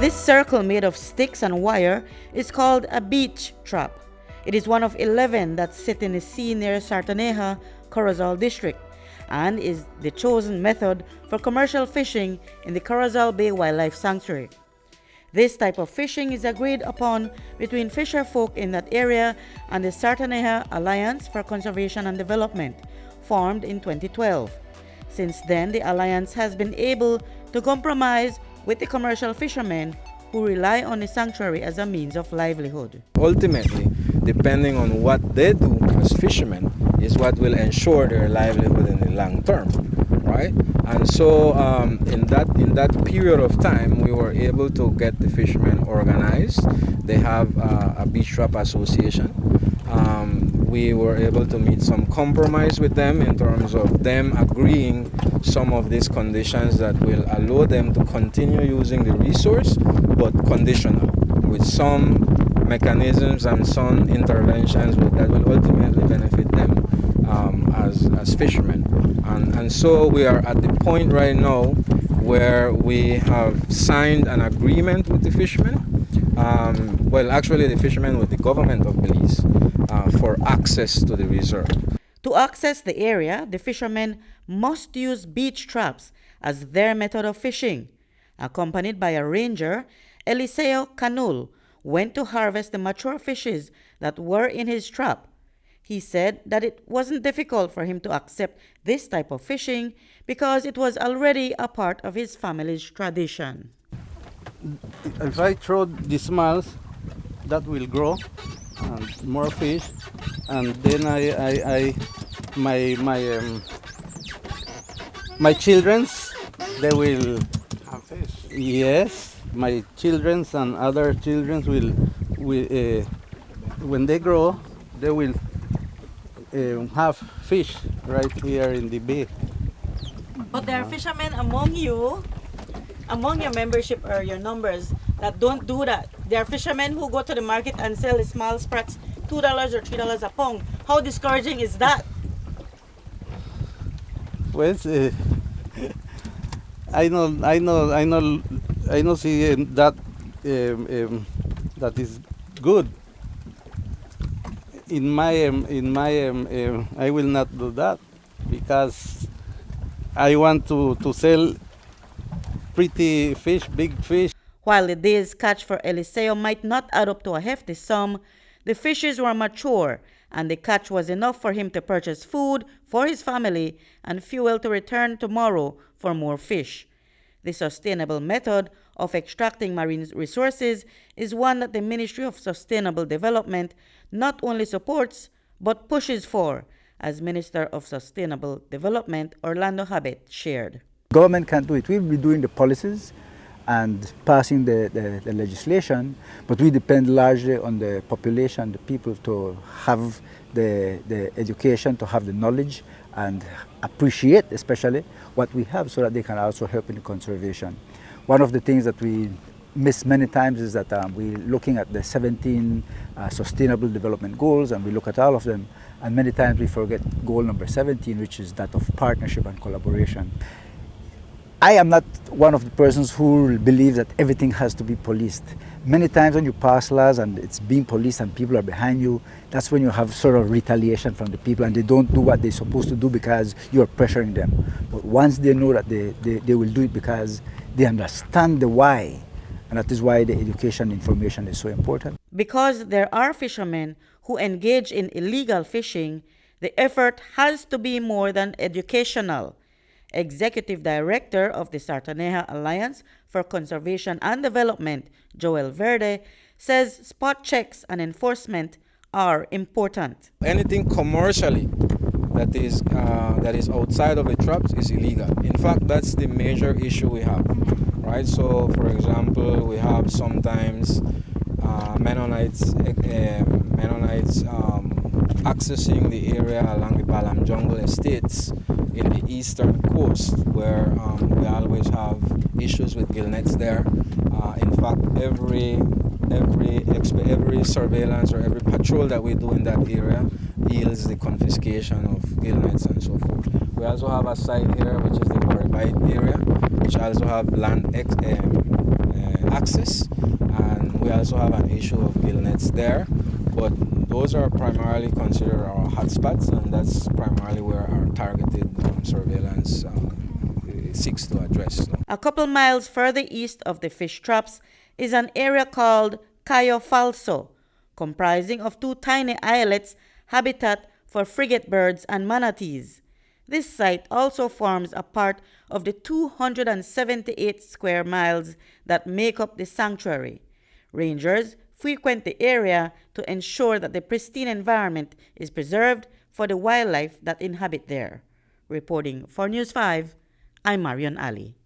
This circle made of sticks and wire is called a beach trap. It is one of 11 that sit in the sea near Sartaneja, Corozal district, and is the chosen method for commercial fishing in the Corozal Bay Wildlife Sanctuary. This type of fishing is agreed upon between fisher folk in that area and the Sartaneja Alliance for Conservation and Development, formed in 2012. Since then, the alliance has been able to compromise with the commercial fishermen who rely on the sanctuary as a means of livelihood. Ultimately, depending on what they do as fishermen, is what will ensure their livelihood in the long term, right? And so in that period of time, we were able to get the fishermen organized. They have a beach trap association. We were able to meet some compromise with them in terms of them agreeing some of these conditions that will allow them to continue using the resource, but conditional, with some mechanisms and some interventions that will ultimately benefit them as fishermen. And so we are at the point right now where we have signed an agreement with the fishermen, actually the fishermen with the government of Belize, for access to the reserve. To access the area, the fishermen must use beach traps as their method of fishing. Accompanied by a ranger, Eliseo Canul went to harvest the mature fishes that were in his trap. He said that it wasn't difficult for him to accept this type of fishing because it was already a part of his family's tradition. If I throw the smalls, that will grow and more fish, and then my children's, they will have fish. Yes, my children's and other children's will when they grow, they will have fish right here in the bay. But there are fishermen among you, among your membership or your numbers, that don't do that. There are fishermen who go to the market and sell the small sprats $2 or $3 a pound. How discouraging is that? Well, I know. See that that is good. In my I will not do that because I want to sell pretty fish, big fish. While the day's catch for Eliseo might not add up to a hefty sum, the fishes were mature and the catch was enough for him to purchase food for his family and fuel to return tomorrow for more fish. The sustainable method of extracting marine resources is one that the Ministry of Sustainable Development not only supports but pushes for, as Minister of Sustainable Development Orlando Habet shared. Government can't do it. We'll be doing the policies and passing the legislation, but we depend largely on the population, the people, to have the education, to have the knowledge and appreciate especially what we have so that they can also help in the conservation. One of the things that we miss many times is that we're looking at the 17 Sustainable Development Goals, and we look at all of them, and many times we forget goal number 17, which is that of partnership and collaboration. I am not one of the persons who believe that everything has to be policed. Many times when you pass laws and it's being policed and people are behind you, that's when you have sort of retaliation from the people and they don't do what they're supposed to do because you're pressuring them. But once they know that they will do it because they understand the why, and that is why the education information is so important. Because there are fishermen who engage in illegal fishing, the effort has to be more than educational. Executive Director of the Sartaneja Alliance for Conservation and Development, Joel Verde, says spot checks and enforcement are important. Anything commercially that is outside of the traps is illegal. In fact, that's the major issue we have, right? So, for example, we have sometimes Mennonites accessing the area along the Balam Jungle Estates in the eastern coast, where we always have issues with gillnets there. In fact, every surveillance or every patrol that we do in that area yields the confiscation of gillnets and so forth. We also have a site here which is the Baribite area, which also have land access, and we also have an issue of gill nets there. But those are primarily considered our hotspots, and that's primarily where our targeted surveillance seeks to address. A couple miles further east of the fish traps is an area called Cayo Falso, comprising of 2 tiny islets, habitat for frigate birds and manatees. This site also forms a part of the 278 square miles that make up the sanctuary. Rangers frequent the area to ensure that the pristine environment is preserved for the wildlife that inhabit there. Reporting for News 5, I'm Marion Ali.